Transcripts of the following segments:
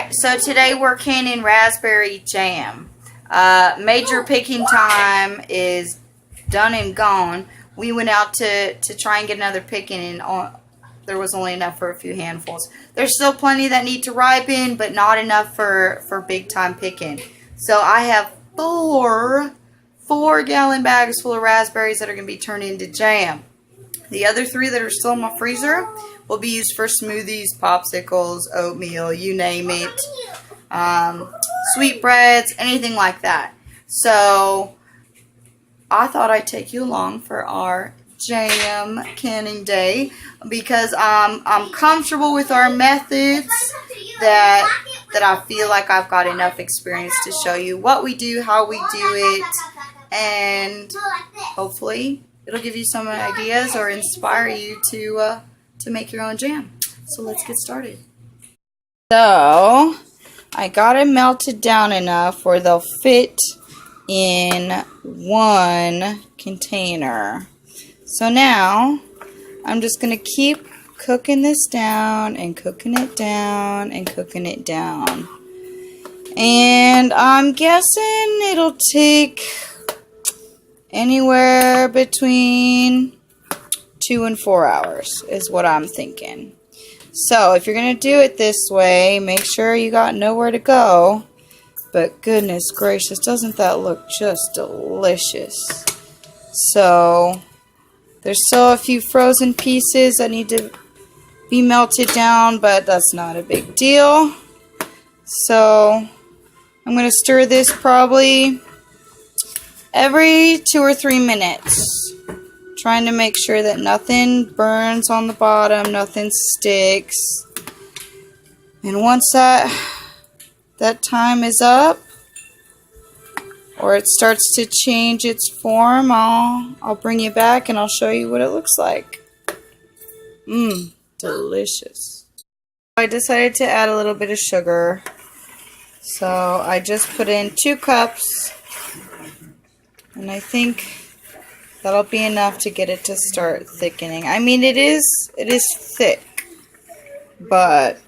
Alright, so today we're canning raspberry jam. Major picking time is done and gone. We went out to try and get another picking, and there was only enough for a few handfuls. There's still plenty that need to ripen, but not enough for big time picking. So I have four 4-gallon bags full of raspberries that are going to be turned into jam. The other 3 that are still in my freezer will be used for smoothies, popsicles, oatmeal, you name it. Sweetbreads, anything like that. So I thought I'd take you along for our jam canning day because I'm comfortable with our methods that I feel like I've got enough experience to show you what we do, how we do it, and hopefully it'll give you some ideas or inspire you to make your own jam. So let's get started. So I got it melted down enough where they'll fit in one container. So now I'm just going to keep cooking this down and cooking it down and cooking it down. And I'm guessing it'll take anywhere between 2 and 4 hours is what I'm thinking. So if you're going to do it this way, make sure you got nowhere to go. But goodness gracious, doesn't that look just delicious? So there's still a few frozen pieces that need to be melted down, but that's not a big deal. So I'm going to stir this probably every 2 or 3 minutes. Trying to make sure that nothing burns on the bottom, nothing sticks. And once that time is up, or it starts to change its form, I'll bring you back and I'll show you what it looks like. Delicious. I decided to add a little bit of sugar. So I just put in 2 cups. And I think that'll be enough to get it to start thickening. I mean, it is thick, but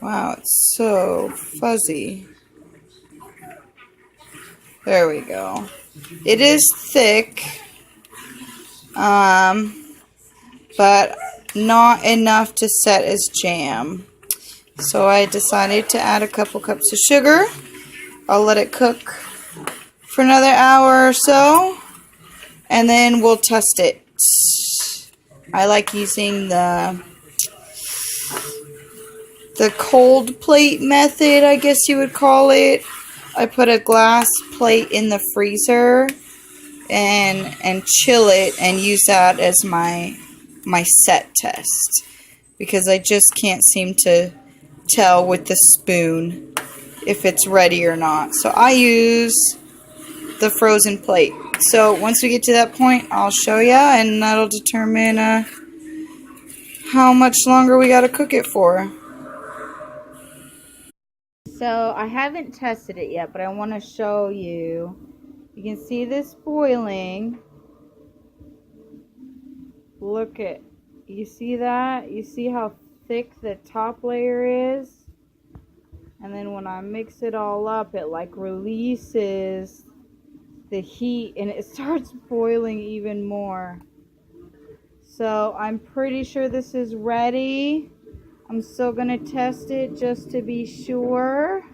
wow, it's so fuzzy. There we go. It is thick, but not enough to set as jam. So I decided to add a couple cups of sugar. I'll let it cook for another hour or so, and then we'll test it. I like using the cold plate method, I guess you would call it. I put a glass plate in the freezer and chill it and use that as my set test, because I just can't seem to tell with the spoon if it's ready or not. So I use the frozen plate. So once we get to that point, I'll show you, and that'll determine how much longer we got to cook it for. So I haven't tested it yet, but I want to show you. You can see this boiling. Look at, you see that? You see how thick the top layer is? And then when I mix it all up, it like releases the heat and it starts boiling even more. So I'm pretty sure this is ready. I'm still gonna test it just to be sure,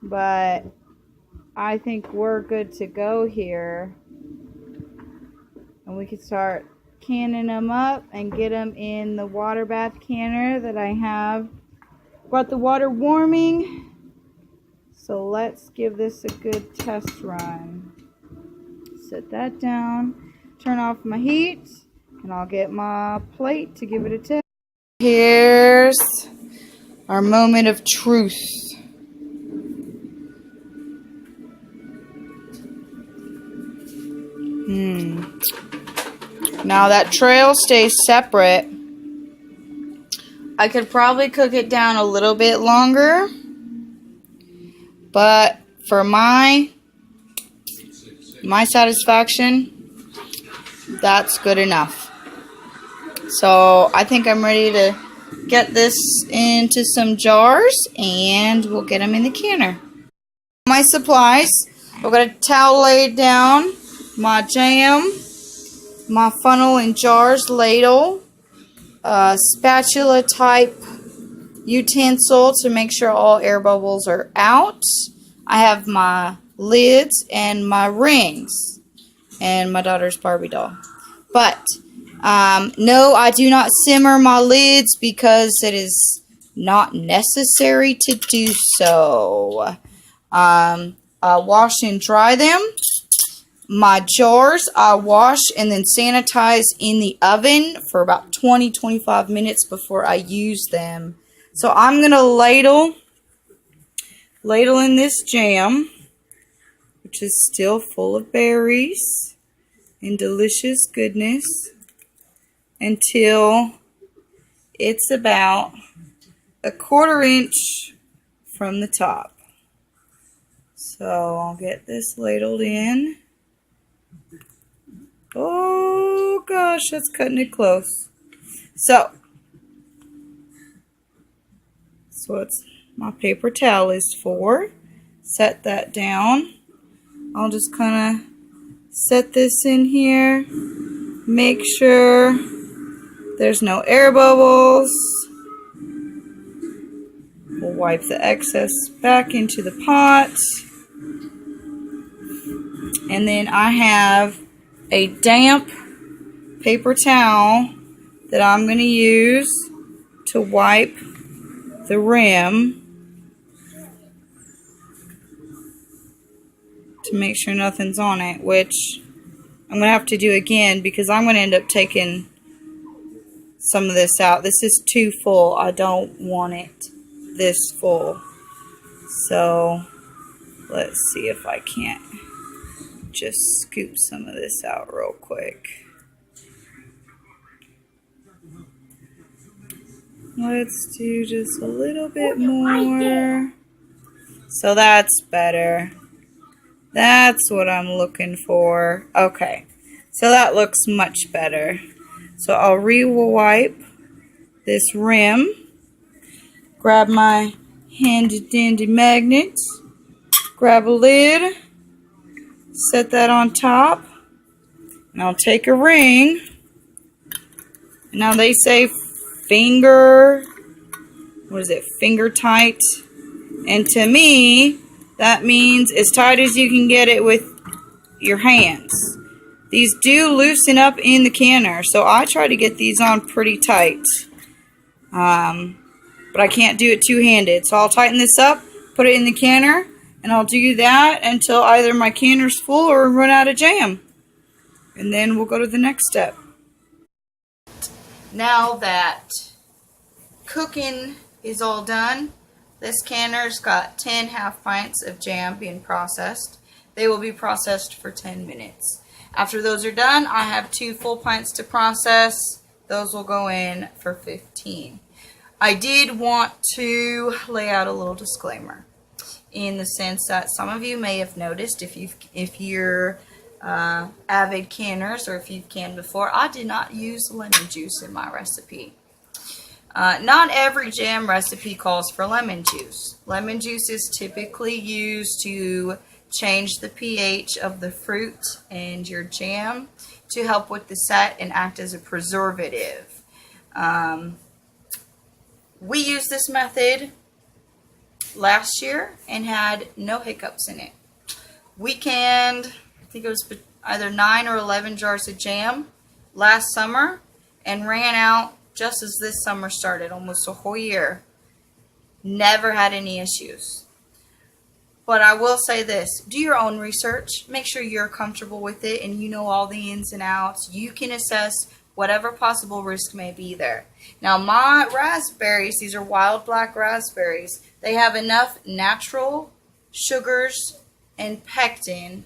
but I think we're good to go here, and we can start canning them up and get them in the water bath canner that I have. Got the water warming. So let's give this a good test run. Set that down, turn off my heat, and I'll get my plate to give it a test. Here's our moment of truth. Now that trail stays separate. I could probably cook it down a little bit longer, but for my satisfaction, that's good enough. So I think I'm ready to get this into some jars and we'll get them in the canner. My supplies, I've got a towel laid down, my jam, my funnel and jars ladle, a spatula type utensil to make sure all air bubbles are out. I have my lids and my rings and my daughter's Barbie doll. But no, I do not simmer my lids because it is not necessary to do so. I wash and dry them. My jars I wash and then sanitize in the oven for about 20-25 minutes before I use them. So I'm going to ladle in this jam, which is still full of berries and delicious goodness, until it's about a 1/4 inch from the top. So I'll get this ladled in. Oh gosh, that's cutting it close. So that's what my paper towel is for. Set that down. I'll just kind of set this in here. Make sure there's no air bubbles. We'll wipe the excess back into the pot. And then I have a damp paper towel that I'm going to use to wipe the rim to make sure nothing's on it, which I'm going to have to do again because I'm going to end up taking some of this out. This is too full. I don't want it this full. So let's see if I can't just scoop some of this out real quick. Let's do just a little bit more. So that's better. That's what I'm looking for. Okay, so that looks much better. So I'll re-wipe this rim. Grab my handy dandy magnet. Grab a lid. Set that on top. And I'll take a ring. Now they say finger tight. And to me, that means as tight as you can get it with your hands. These do loosen up in the canner, so I try to get these on pretty tight. But I can't do it two-handed. So I'll tighten this up, put it in the canner, and I'll do that until either my canner's full or run out of jam. And then we'll go to the next step. Now that cooking is all done, this canner's got 10 half pints of jam being processed. They will be processed for 10 minutes. After those are done, I have 2 full pints to process. Those will go in for 15. I did want to lay out a little disclaimer in the sense that some of you may have noticed if you're avid canners or if you've canned before, I did not use lemon juice in my recipe. Not every jam recipe calls for lemon juice. Lemon juice is typically used to change the pH of the fruit and your jam to help with the set and act as a preservative. We used this method last year and had no hiccups in it. We canned, I think it was either 9 or 11 jars of jam last summer and ran out just as this summer started, almost a whole year. Never had any issues. But I will say this, do your own research. Make sure you're comfortable with it and you know all the ins and outs. You can assess whatever possible risk may be there. Now my raspberries, these are wild black raspberries, they have enough natural sugars and pectin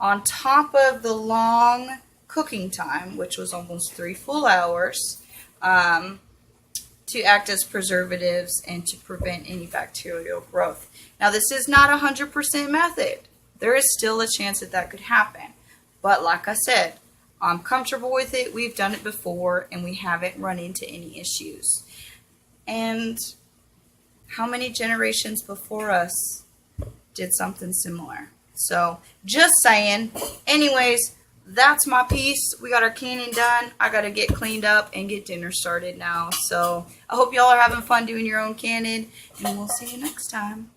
on top of the long cooking time, which was almost 3 full hours, to act as preservatives and to prevent any bacterial growth. Now this is not a 100% method. There is still a chance that that could happen. But like I said, I'm comfortable with it. We've done it before, and we haven't run into any issues. And how many generations before us did something similar? So, just saying. Anyways, that's my piece. We got our canning done. I got to get cleaned up and get dinner started now. So, I hope y'all are having fun doing your own canning, and we'll see you next time.